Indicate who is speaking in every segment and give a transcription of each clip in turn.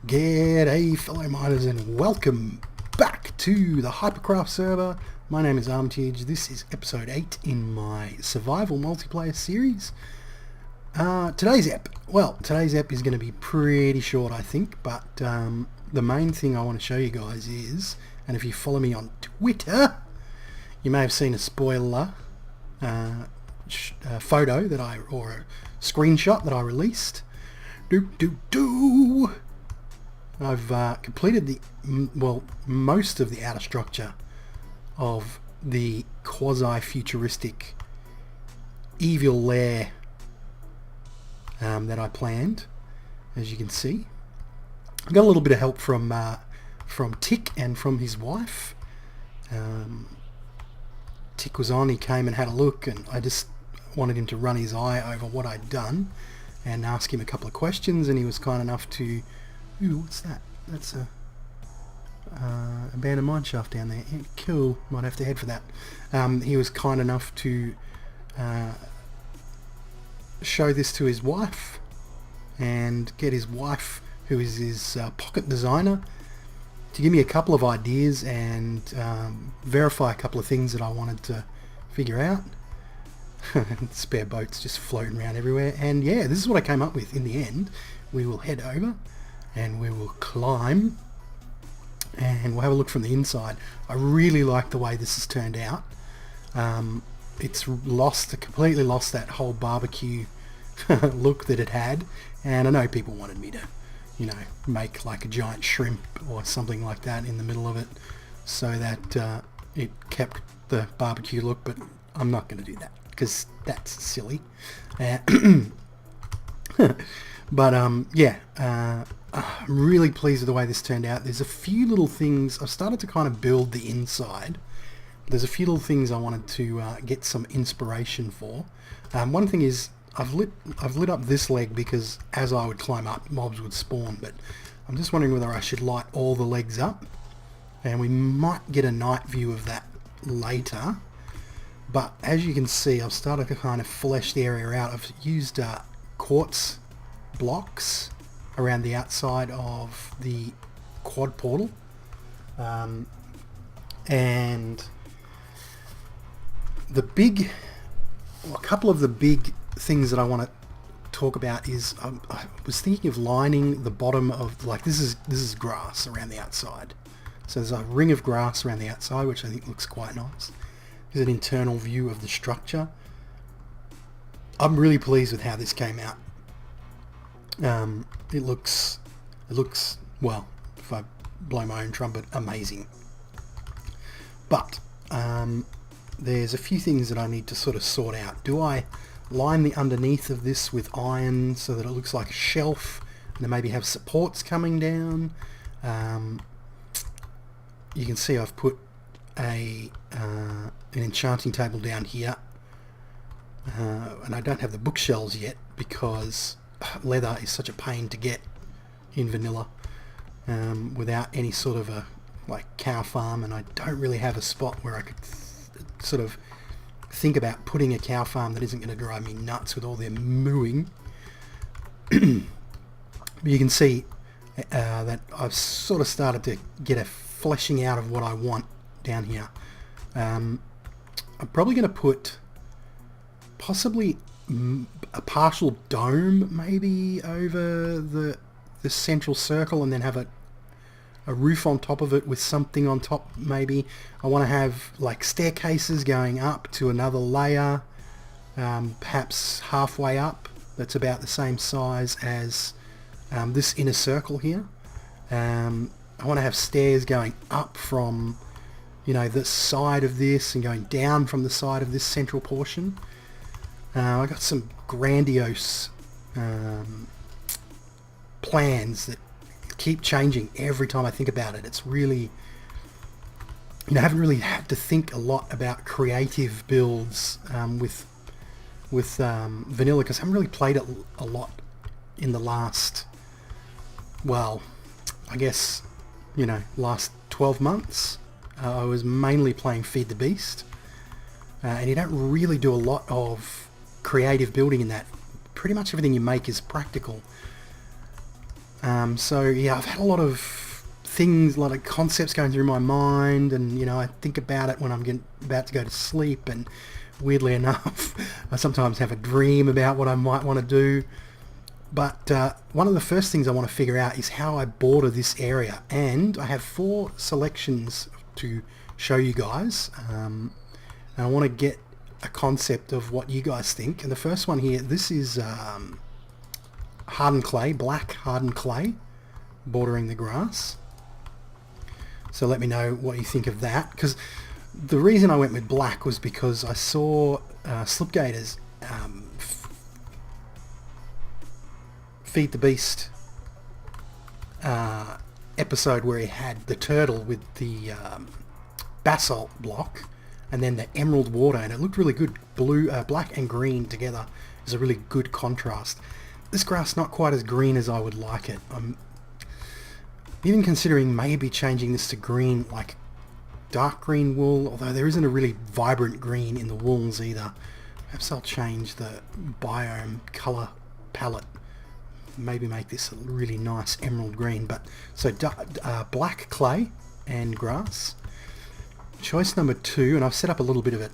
Speaker 1: G'day fellow miners and welcome back to the Hypercraft server. My name is Armitage. This is episode 8 in my survival multiplayer series. Today's ep is going to be pretty short, I think, but the main thing I want to show you guys is, and if you follow me on Twitter, you may have seen a spoiler photo or a screenshot that I released. I've completed most of the outer structure of the quasi-futuristic evil lair that I planned, as you can see. I got a little bit of help from Tick and from his wife. Tick was on, he came and had a look, and I just wanted him to run his eye over what I'd done and ask him a couple of questions, and he was kind enough to... Ooh, what's that? That's a abandoned mine shaft down there. Yeah, cool. Might have to head for that. He was kind enough to show this to his wife and get his wife, who is his pocket designer, to give me a couple of ideas and verify a couple of things that I wanted to figure out. Spare boats just floating around everywhere. And yeah, this is what I came up with in the end. We will head over and we will climb and we'll have a look from the inside. I really like the way this has turned out. It's completely lost that whole barbecue look that it had, and I know people wanted me to, make like a giant shrimp or something like that in the middle of it so that it kept the barbecue look, but I'm not going to do that because that's silly. But I'm really pleased with the way this turned out. There's a few little things. I've started to kind of build the inside. There's a few little things I wanted to get some inspiration for. One thing is I've lit up this leg because as I would climb up, mobs would spawn. But I'm just wondering whether I should light all the legs up, and we might get a night view of that later. But as you can see, I've started to kind of flesh the area out. I've used quartz blocks around the outside of the quad portal, and a couple of the big things that I want to talk about is I was thinking of lining the bottom of, like, this is grass around the outside, so there's a ring of grass around the outside, which I think looks quite nice. There's an internal view of the structure. I'm really pleased with how this came out. It looks, well, if I blow my own trumpet, amazing. But there's a few things that I need to sort of sort out. Do I line the underneath of this with iron so that it looks like a shelf, and then maybe have supports coming down? You can see I've put an enchanting table down here, and I don't have the bookshelves yet because leather is such a pain to get in vanilla without any sort of a cow farm, and I don't really have a spot where I could sort of think about putting a cow farm that isn't going to drive me nuts with all their mooing. But you can see that I've sort of started to get a fleshing out of what I want down here. I'm probably going to put possibly a partial dome maybe over the central circle, and then have a roof on top of it with something on top. Maybe I want to have like staircases going up to another layer, perhaps halfway up, that's about the same size as this inner circle here. I want to have stairs going up from the side of this and going down from the side of this central portion. I got some grandiose plans that keep changing every time I think about it. It's really, I haven't really had to think a lot about creative builds with vanilla, because I haven't really played it a lot in the last, well, I guess, last 12 months. I was mainly playing Feed the Beast, and you don't really do a lot of creative building in that. Pretty much everything you make is practical. So yeah, I've had a lot of things, a lot of concepts going through my mind, and you know, I think about it when I'm about to go to sleep, and weirdly enough, I sometimes have a dream about what I might want to do. But one of the first things I want to figure out is how I border this area, and I have 4 selections to show you guys, and I want to get a concept of what you guys think. And the first one here, this is hardened clay, black hardened clay, bordering the grass. So let me know what you think of that, because the reason I went with black was because I saw Slipgator's Feed the Beast episode where he had the turtle with the basalt block and then the emerald water, and it looked really good. Blue, black and green together is a really good contrast. This grass not quite as green as I would like it. I'm even considering maybe changing this to green, like dark green wool, although there isn't a really vibrant green in the wools either. Perhaps I'll change the biome colour palette. Maybe make this a really nice emerald green. But so black clay and grass. Choice number 2, and I've set up a little bit of a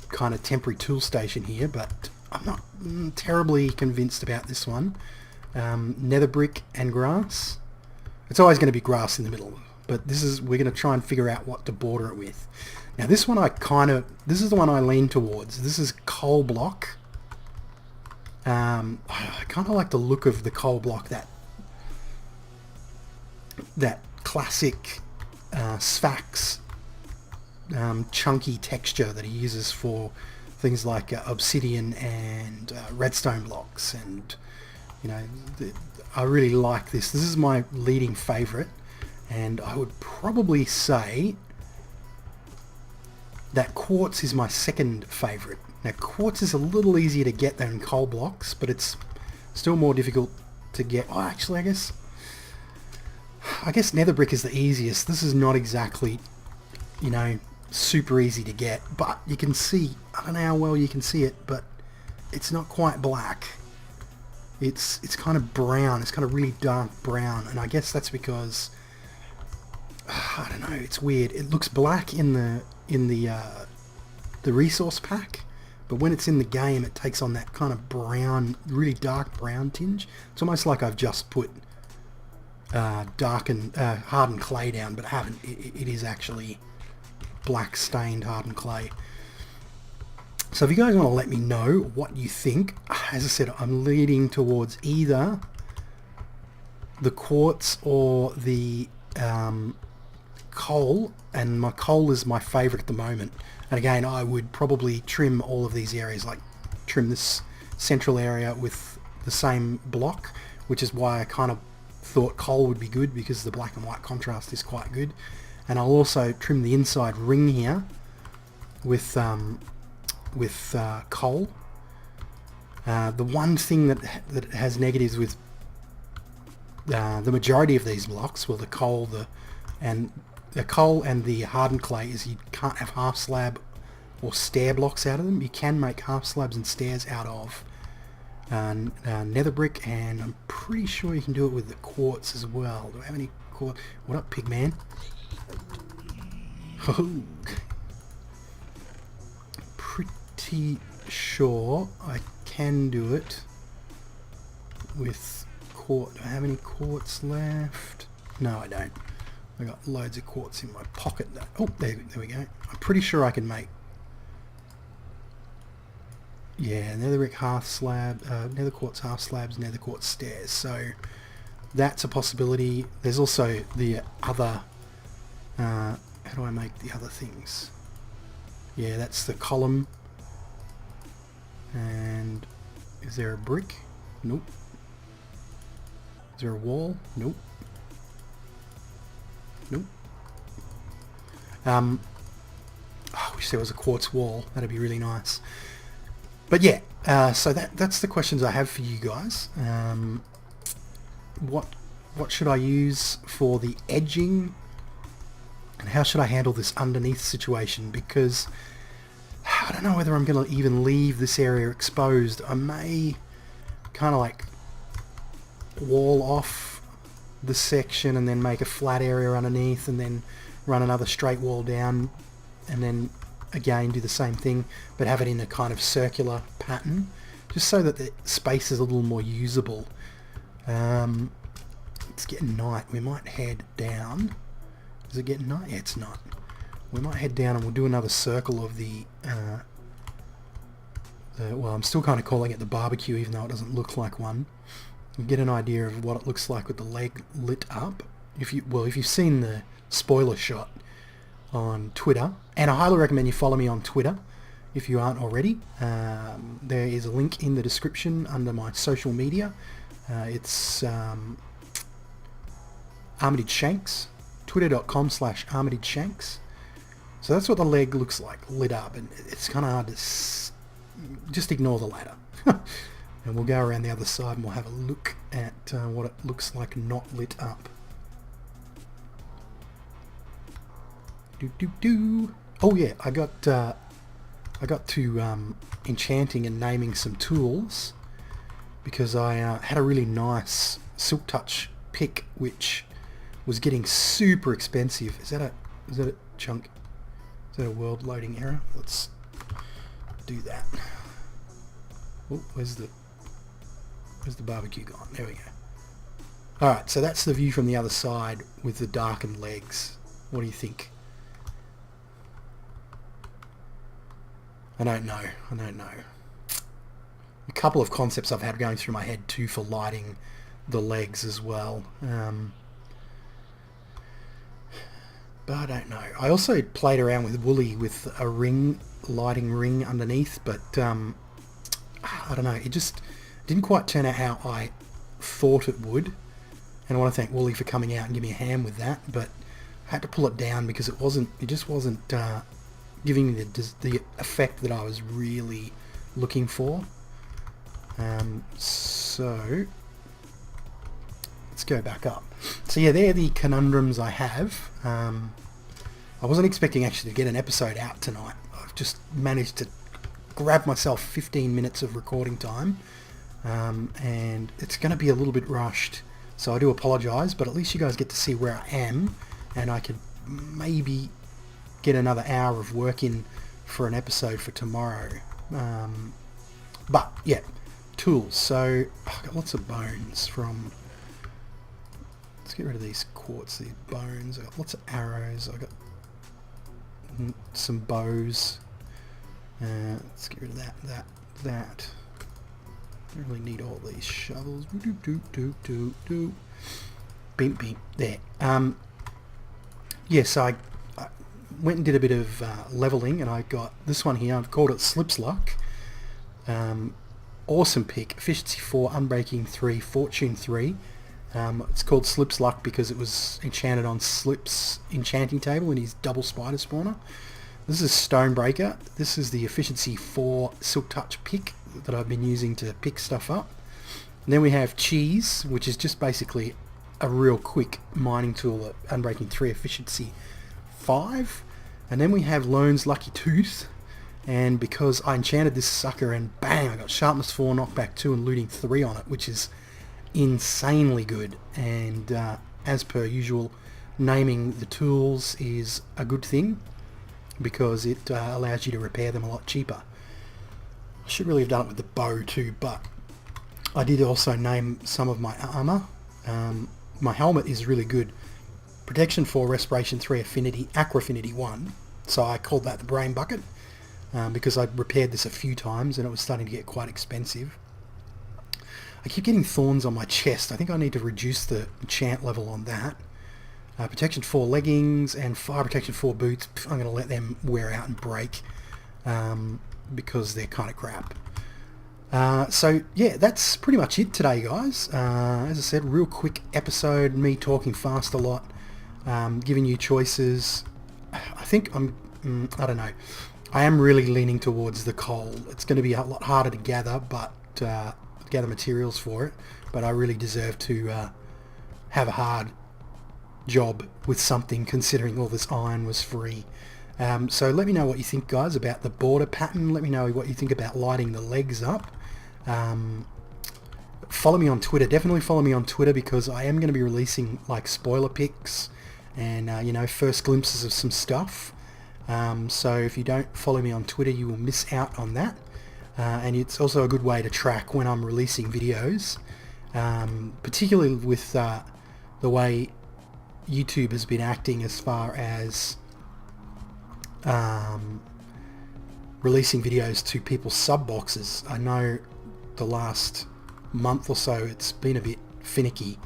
Speaker 1: kind of temporary tool station here, but I'm not terribly convinced about this one. Nether brick and grass. It's always going to be grass in the middle, but we're going to try and figure out what to border it with. Now this one this is the one I lean towards. This is coal block. I kind of like the look of the coal block, that classic Sphax chunky texture that he uses for things like obsidian and redstone blocks, and you know, I really like this. This is my leading favourite, and I would probably say that quartz is my second favourite. Now quartz is a little easier to get than coal blocks, but it's still more difficult to get. Oh, actually, I guess nether brick is the easiest. This is not exactly, you know, super easy to get, but you can see, I don't know how well you can see it, but it's not quite black. It's kind of brown. It's kind of really dark brown, and I guess that's because I don't know. It's weird. It looks black in the resource pack, but when it's in the game, it takes on that kind of brown, really dark brown tinge. It's almost like I've just put hardened clay down, but I haven't. It is actually black stained hardened clay. So if you guys want to let me know what you think, as I said, I'm leaning towards either the quartz or the coal, and my coal is my favourite at the moment. And again, I would probably trim all of these areas, like trim this central area with the same block, which is why I kind of thought coal would be good, because the black and white contrast is quite good. And I'll also trim the inside ring here with coal. The one thing that has negatives with the majority of these blocks, well, the coal and the hardened clay, is you can't have half slab or stair blocks out of them. You can make half slabs and stairs out of nether brick, and I'm pretty sure you can do it with the quartz as well. Do I have any quartz? What up, pigman? Oh. Pretty sure I can do it with quartz. Do I have any quartz left? No, I don't. I got loads of quartz in my pocket. Oh, there we go. I'm pretty sure I can make. Yeah, nether brick half slab, nether quartz half slabs, nether quartz stairs. So that's a possibility. There's also the other. How do I make the other things? Yeah, that's the column. And is there a brick? Nope. Is there a wall? Nope. Nope. I wish there was a quartz wall. That'd be really nice. But yeah, so that's the questions I have for you guys. What should I use for the edging, and how should I handle this underneath situation? Because I don't know whether I'm going to even leave this area exposed. I may kind of like wall off the section and then make a flat area underneath and then run another straight wall down and then again do the same thing but have it in a kind of circular pattern just so that the space is a little more usable. It's getting night. We might head down. Is it getting night? Yeah, it's not. We might head down and we'll do another circle of the well, I'm still kind of calling it the barbecue even though it doesn't look like one. You get an idea of what it looks like with the leg lit up. If you've seen the spoiler shot on Twitter, and I highly recommend you follow me on Twitter if you aren't already. There is a link in the description under my social media. It's Armitage Shanks, twitter.com/Armitage Shanks. So that's what the leg looks like, lit up, and it's kind of hard to just ignore the ladder. And we'll go around the other side and we'll have a look at what it looks like not lit up. Oh yeah, I got to enchanting and naming some tools because I had a really nice Silk Touch pick which was getting super expensive. Is that a chunk? Is that a world loading error? Let's do that. Oh, where's the barbecue gone? There we go. Alright, so that's the view from the other side with the darkened legs. What do you think? I don't know. A couple of concepts I've had going through my head too for lighting the legs as well. But I don't know. I also played around with Woolly with a lighting ring underneath, but I don't know. It just didn't quite turn out how I thought it would. And I want to thank Woolly for coming out and giving me a hand with that, but I had to pull it down because it just wasn't giving me the effect that I was really looking for. So let's go back up. So yeah, they're the conundrums I have. I wasn't expecting actually to get an episode out tonight. I've just managed to grab myself 15 minutes of recording time, and it's going to be a little bit rushed, so I do apologise, but at least you guys get to see where I am, and I could maybe get another hour of work in for an episode for tomorrow. But yeah, tools. So I've got lots of bones from... Let's get rid of these quartz, these bones. I've got lots of arrows. I've got some bows. Let's get rid of that. I don't really need all these shovels. Beep. There. Yeah, so I went and did a bit of leveling, and I got this one here. I've called it Slips Luck. Awesome pick. Efficiency 4, Unbreaking 3, Fortune 3. It's called Slips Luck because it was enchanted on Slip's enchanting table in his double spider spawner. This is Stonebreaker. This is the Efficiency 4 Silk Touch pick that I've been using to pick stuff up. And then we have Cheese, which is just basically a real quick mining tool at Unbreaking 3, Efficiency 5. And then we have Lone's Lucky Tooth, and because I enchanted this sucker and bang, I got Sharpness 4, Knockback 2 and Looting 3 on it, which is insanely good. And as per usual, naming the tools is a good thing because it allows you to repair them a lot cheaper. I should really have done it with the bow too, but I did also name some of my armor. My helmet is really good. Protection 4, Respiration 3, Affinity, Aqua Affinity 1. So I called that the Brain Bucket because I'd repaired this a few times and it was starting to get quite expensive. I keep getting thorns on my chest. I think I need to reduce the enchant level on that. Protection 4 leggings and Fire Protection 4 boots. I'm going to let them wear out and break because they're kind of crap. So yeah, that's pretty much it today, guys. As I said, real quick episode, me talking fast a lot, giving you choices. I think I don't know, I am really leaning towards the coal. It's going to be a lot harder to gather, but gather materials for it, but I really deserve to have a hard job with something considering all this iron was free. So let me know what you think, guys, about the border pattern. Let me know what you think about lighting the legs up. follow me on Twitter. Definitely follow me on Twitter, because I am going to be releasing like spoiler pics and you know, first glimpses of some stuff. So if you don't follow me on Twitter, you will miss out on that. And it's also a good way to track when I'm releasing videos, particularly with the way YouTube has been acting as far as releasing videos to people's sub boxes. I know the last month or so it's been a bit finicky.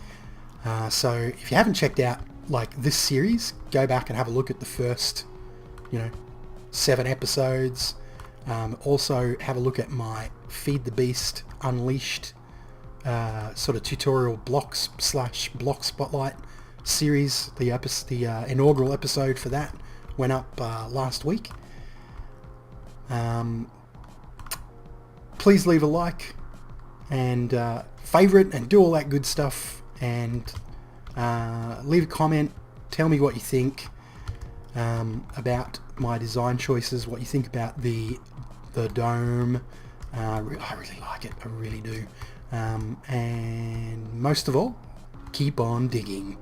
Speaker 1: So if you haven't checked out like this series, go back and have a look at the first, you know, 7 episodes. Also have a look at my Feed the Beast Unleashed sort of tutorial blocks / block spotlight series. The inaugural episode for that went up last week. Please leave a like and favorite and do all that good stuff, and leave a comment. Tell me what you think about my design choices, what you think about the dome. I really like it, I really do. And most of all, keep on digging.